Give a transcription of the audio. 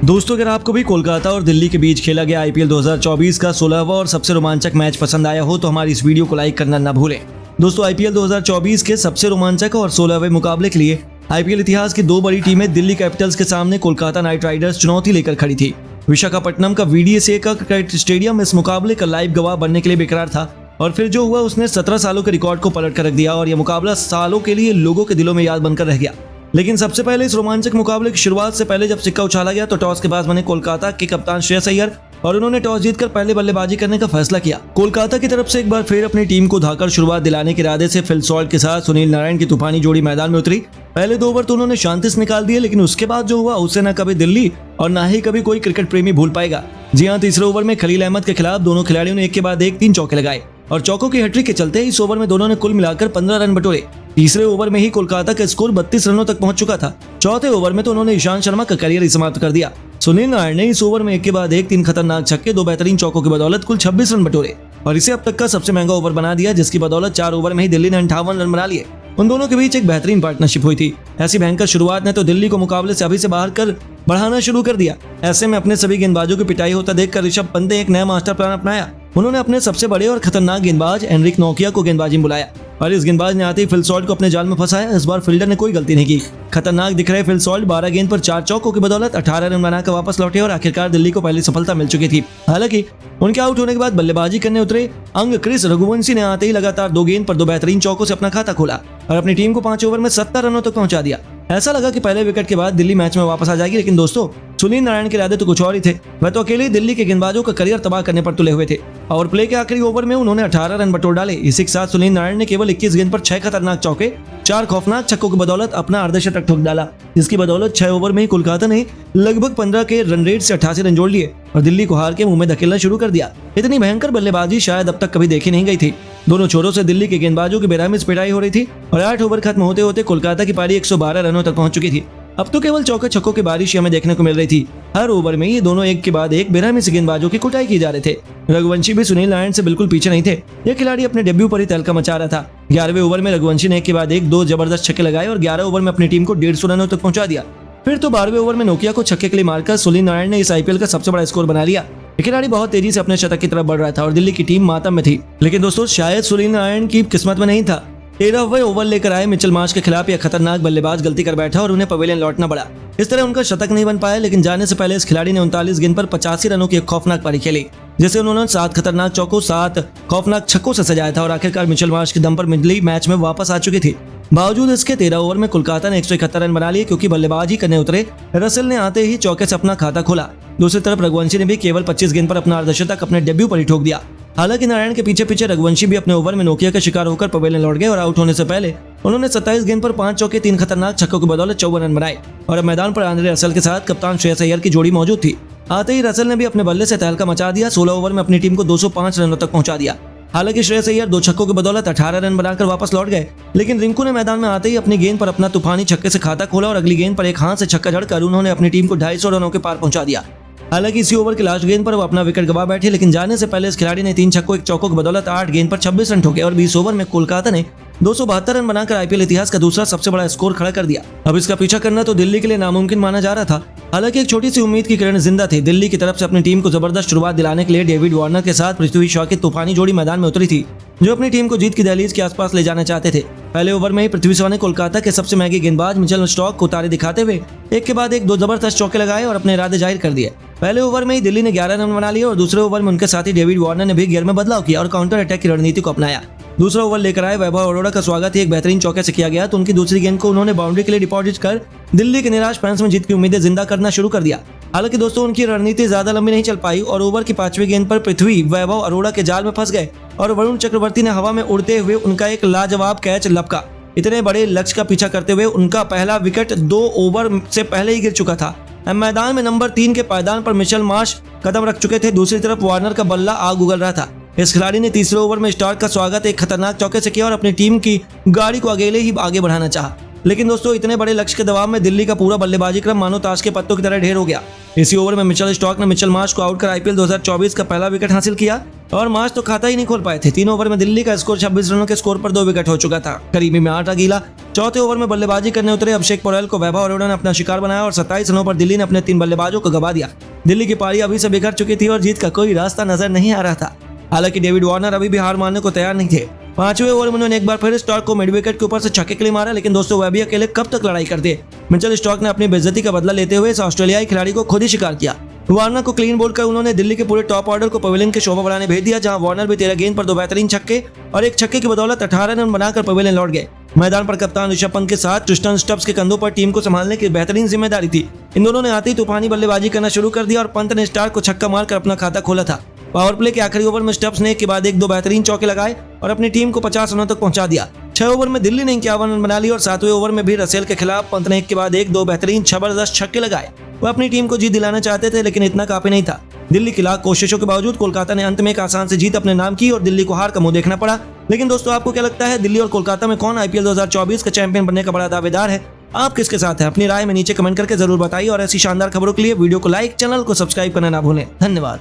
दोस्तों, अगर आपको भी कोलकाता और दिल्ली के बीच खेला गया आईपीएल 2024 का 16वां और सबसे रोमांचक मैच पसंद आया हो तो हमारी इस वीडियो को लाइक करना न भूलें। दोस्तों, आईपीएल 2024 के सबसे रोमांचक और 16वें मुकाबले के लिए आईपीएल इतिहास की दो बड़ी टीमें दिल्ली कैपिटल्स के सामने कोलकाता नाइट राइडर्स चुनौती लेकर खड़ी थी। विशाखापट्टनम का VDSA का क्रिकेट स्टेडियम इस मुकाबले का लाइव गवाह बनने के लिए बेकरार था और फिर जो हुआ उसने 17 सालों के रिकॉर्ड को पलट कर रख दिया और यह मुकाबला सालों के लिए लोगों के दिलों में याद बनकर रह गया। लेकिन सबसे पहले इस रोमांचक मुकाबले की शुरुआत से पहले जब सिक्का उछाला गया तो टॉस के बाद बने कोलकाता के कप्तान श्रेयस अय्यर और उन्होंने टॉस जीतकर पहले बल्लेबाजी करने का फैसला किया। कोलकाता की तरफ से एक बार फिर अपनी टीम को धाकड़ शुरुआत दिलाने के इरादे से फिल सॉल्ट के साथ सुनील नारायण की तूफानी जोड़ी मैदान में उतरी। पहले 2 ओवर तो उन्होंने शांति से निकाल दिए, लेकिन उसके बाद जो हुआ उसे न कभी दिल्ली और न ही कभी कोई क्रिकेट प्रेमी भूल पाएगा। जी हां, तीसरे ओवर में खलील अहमद के खिलाफ दोनों खिलाड़ियों ने एक के बाद एक 3 चौके लगाए और चौकों की हैट्रिक के चलते इस ओवर में दोनों ने कुल मिलाकर 15 रन बटोरे। तीसरे ओवर में ही कोलकाता का स्कोर 32 रनों तक पहुंच चुका था। चौथे ओवर में तो उन्होंने ईशांत शर्मा का करियर ही समाप्त कर दिया। सुनील नारायण ने इस ओवर में एक के बाद एक 3 खतरनाक छक्के, 2 बेहतरीन चौकों की बदौलत कुल 26 रन बटोरे और इसे अब तक का सबसे महंगा ओवर बना दिया, जिसकी बदौलत 4 ओवर में ही दिल्ली ने 58 रन बना लिए। उन दोनों के बीच एक बेहतरीन पार्टनरशिप हुई थी। ऐसी भयंकर शुरुआत ने तो दिल्ली को मुकाबले से अभी से बाहर कर बढ़ाना शुरू कर दिया। ऐसे में अपने सभी गेंदबाजों की पिटाई होता देखकर ऋषभ पंत ने एक नया मास्टर प्लान अपनाया। उन्होंने अपने सबसे बड़े और खतरनाक गेंदबाज एनरिक नोकिया को गेंदबाजी में बुलाया और इस गेंदबाज ने आते ही फिल सॉल्ट को अपने जाल में फंसाया। इस बार फील्डर ने कोई गलती नहीं की। खतरनाक दिख रहे फिल सॉल्ट 12 गेंद पर 4 चौकों की बदौलत 18 रन बनाकर वापस लौटे और आखिरकार दिल्ली को पहली सफलता मिल चुकी थी। हालांकि उनके आउट होने के बाद बल्लेबाजी करने उतरे अंग क्रिस रघुवंशी ने आते ही लगातार 2 गेंद पर 2 बेहतरीन चौकों से अपना खाता खोला और अपनी टीम को 5 ओवर में 70 रनों तक पहुंचा दिया। ऐसा लगा कि पहले विकेट के बाद दिल्ली मैच में वापस आ जाएगी, लेकिन दोस्तों सुनील नारायण के इरादे तो कुछ और ही थे। वह तो अकेले ही दिल्ली के गेंदबाजों का करियर तबाह करने पर तुले हुए थे और प्ले के आखिरी ओवर में उन्होंने 18 रन बटोर डाले। इसी के साथ सुनील नारायण ने केवल 21 गेंद पर 6 खतरनाक चौके, 4 खौफनाक छक्कों की बदौलत अपना अर्धशतक ठोक डाला, जिसकी बदौलत 6 ओवर में ही कोलकाता ने लगभग 15 के रन रेट से 88 रन जोड़ लिए और दिल्ली को हार के मुंह में धकेलना शुरू कर दिया। इतनी भयंकर बल्लेबाजी शायद अब तक कभी देखी नहीं गई थी। दोनों छोरों से दिल्ली के गेंदबाजों की बेरहमी से पिटाई हो रही थी और 8 ओवर खत्म होते होते कोलकाता की पारी 112 रनों तक पहुंच चुकी थी। अब तो केवल चौके छक्कों की बारिश हमें देखने को मिल रही थी। हर ओवर में ये दोनों एक के बाद एक बेरहमी से गेंदबाजों की कुटाई की जा रहे थे। रघुवंशी भी सुनील नारायण से बिल्कुल पीछे नहीं थे। यह खिलाड़ी अपने डेब्यू पर ही तहलका मचा रहा था। 11वें ओवर में रघुवंशी ने एक के बाद एक 2 जबरदस्त छक्के लगाए और 11 ओवर में अपनी टीम को 150 रनों तक पहुंचा दिया। फिर तो 12वें ओवर में नोकिया को छक्के के लिए मारकर सुनील नारायण ने इस आईपीएल का सबसे बड़ा स्कोर बना लिया। ये खिलाड़ी बहुत तेजी से अपने शतक की तरफ बढ़ रहा था और दिल्ली की टीम मातम में थी। लेकिन दोस्तों, शायद सुनील नारायण की किस्मत में नहीं था। 13वें ओवर लेकर आए मिचेल मार्श के खिलाफ यह खतरनाक बल्लेबाज गलती कर बैठा और उन्हें पवेलियन लौटना पड़ा। इस तरह उनका शतक नहीं बन पाया, लेकिन जाने से पहले इस खिलाड़ी ने 39 गेंद पर 85 रनों की एक खौफनाक पारी खेली, जिसे उन्होंने 7 खतरनाक चौकों, 7 खौफनाक छक्कों से सजाया था और आखिरकार मिचेल मार्श के दम पर दिल्ली मैच में वापस आ चुकी थी। बावजूद इसके 13 ओवर में कोलकाता ने 171 रन बना लिए, क्योंकि बल्लेबाजी करने उतरे रसेल ने आते ही चौके से अपना खाता खोला। दूसरी तरफ रघुवंशी ने भी केवल 25 गेंद पर अपना अर्धशतक अपने डेब्यू पर ही ठोक दिया। हालांकि नारायण के पीछे पीछे रघुवंशी भी अपने ओवर में नोकिया का शिकार होकर पवेलियन लौट गए और आउट होने से पहले उन्होंने 27 गेंद पर 5 चौके, 3 खतरनाक छक्कों की बदौलत 54 रन बनाए और अब मैदान पर आंद्रे रसेल के साथ कप्तान श्रेयस अय्यर की जोड़ी मौजूद थी। आते ही रसेल ने भी अपने बल्ले से तहलका मचा दिया। 16 ओवर में अपनी टीम को 205 रनों तक पहुंचा दिया। हालांकि श्रेयस अय्यर 2 छक्कों की बदौलत 18 रन बनाकर वापस लौट गए, लेकिन रिंकू ने मैदान में आते ही अपनी गेंद पर अपना तूफानी छक्के से खाता खोला और अगली गेंद पर एक हाथ से छक्का जड़कर उन्होंने अपनी टीम को 250 रनों के पार पहुंचा दिया। हालांकि इसी ओवर की लास्ट गेंद पर वो अपना विकेट गवा बैठे, लेकिन जाने से पहले इस खिलाड़ी ने 3 छक्कों, 1 चौकों की बदौलत 8 गेंद पर 26 रन ठोके और 20 ओवर में कोलकाता ने 272 रन बनाकर आईपीएल इतिहास का दूसरा सबसे बड़ा स्कोर खड़ा कर दिया। अब इसका पीछा करना तो दिल्ली के लिए नामुमकिन माना जा रहा था। हालांकि एक छोटी सी उम्मीद की किरण जिंदा थी। दिल्ली की तरफ से अपनी टीम को जबरदस्त शुरुआत दिलाने के लिए डेविड वार्नर के साथ पृथ्वी शॉ की तूफानी जोड़ी मैदान में उतरी थी, जो अपनी टीम को जीत की दहलीज के आसपास ले जाना चाहते थे। पहले ओवर में ही पृथ्वी शॉ ने कोलकाता के सबसे महंगे गेंदबाज मिचेल स्टॉक को तारे दिखाते हुए एक के बाद एक 2 जबरदस्त चौके लगाए और अपने इरादे जाहिर कर दिए। पहले ओवर में ही दिल्ली ने 11 रन बना लिए और दूसरे ओवर में उनके साथी डेविड वार्नर ने भी गियर में बदलाव किया और काउंटर अटैक की रणनीति को अपनाया। दूसरा ओवर लेकर आए वैभव अरोड़ा का स्वागत ही एक बेहतरीन चौके से किया गया, तो उनकी दूसरी गेंद को उन्होंने बाउंड्री के लिए डिपॉजिट कर दिल्ली के निराश फैंस में जीत की उम्मीदें जिंदा करना शुरू कर दिया। हालांकि दोस्तों, उनकी रणनीति ज्यादा लंबी नहीं चल पाई और ओवर की 5वीं गेंद पर पृथ्वी वैभव अरोड़ा के जाल में फंस गए और वरुण चक्रवर्ती ने हवा में उड़ते हुए उनका एक लाजवाब कैच लपका। इतने बड़े लक्ष्य का पीछा करते हुए उनका पहला विकेट 2 ओवर से पहले ही गिर चुका था। मैदान में नंबर 3 के पायदान पर मिचेल मार्श कदम रख चुके थे। दूसरी तरफ वार्नर का बल्ला आग उगल रहा था। इस खिलाड़ी ने तीसरे ओवर में स्टार्क का स्वागत एक खतरनाक चौके से किया और अपनी टीम की गाड़ी को अकेले ही आगे बढ़ाना चाहा। लेकिन दोस्तों इतने बड़े लक्ष्य के दबाव में दिल्ली का पूरा बल्लेबाजी क्रम मानो ताश के पत्तों की तरह ढेर हो गया। इसी ओवर में मिचेल स्टार्क ने मिचेल मार्श को आउट कर आईपीएल 2024 का पहला विकेट हासिल किया और मार्श तो खाता ही नहीं खोल पाए थे। 3 ओवर में दिल्ली का स्कोर 26 रनों के स्कोर पर 2 विकेट हो चुका था। करीबी में 8 गीला। चौथे ओवर में बल्लेबाजी करने उतरे अभिषेक पोरेल को वैभव अरोड़ा ने अपना शिकार बनाया और 27 रनों पर दिल्ली ने अपने 3 बल्लेबाजों को गवा दिया। दिल्ली की पारी अभी से बिगड़ चुकी थी और जीत का कोई रास्ता नजर नहीं आ रहा था। हालांकि डेविड वार्नर अभी भी हार मानने को तैयार नहीं थे। 5वें ओवर में उन्होंने एक बार फिर स्टार्क को मिड विकेट के ऊपर से छक्के के लिए मारा, लेकिन दोस्तों वह भी अकेले कब तक लड़ाई करते। मिचेल स्टार्क ने अपनी बेइज्जती का बदला लेते हुए इस ऑस्ट्रेलियाई खिलाड़ी को खुद ही शिकार किया। वार्नर को क्लीन बोल्ड कर उन्होंने दिल्ली के पूरे टॉप ऑर्डर को पवेलियन के शोभा बढ़ाने भेज दिया, जहां वार्नर भी 13 गेंद पर 2 बेहतरीन छक्के और एक छक्के की बदौलत 18 रन बनाकर पवेलियन लौट गए। मैदान पर कप्तान ऋषभ पंत के साथ ट्रिस्टन स्टब्स के कंधों पर टीम को संभालने की बेहतरीन जिम्मेदारी थी। इन दोनों ने आते ही तूफानी बल्लेबाजी करना शुरू कर दिया और पंत ने स्टार्क को छक्का मारकर अपना खाता खोला था। पावर प्ले के आखिरी ओवर में स्टब्स ने एक के बाद एक 2 बेहतरीन चौके लगाए और अपनी टीम को 50 रनों तक पहुंचा दिया। 6 ओवर में दिल्ली ने 51 रन बना लिए और 7वें ओवर में भी रसेल के खिलाफ पंत ने एक के बाद एक 2 बेहतरीन जबरदस्त छक्के लगाए। वह अपनी टीम को जीत दिलाना चाहते थे, लेकिन इतना काफी नहीं था। दिल्ली की लाख कोशिशों के बावजूद कोलकाता ने अंत में एक आसान से जीत अपने नाम की और दिल्ली को हार का मुंह देखना पड़ा। लेकिन दोस्तों आपको क्या लगता है, दिल्ली और कोलकाता में कौन आईपीएल 2024 का चैंपियन बनने का बड़ा दावेदार है? आप किसके साथ हैं? अपनी राय में नीचे कमेंट करके जरूर बताइए और ऐसी शानदार खबरों के लिए वीडियो को लाइक, चैनल को सब्सक्राइब करना ना भूलें। धन्यवाद।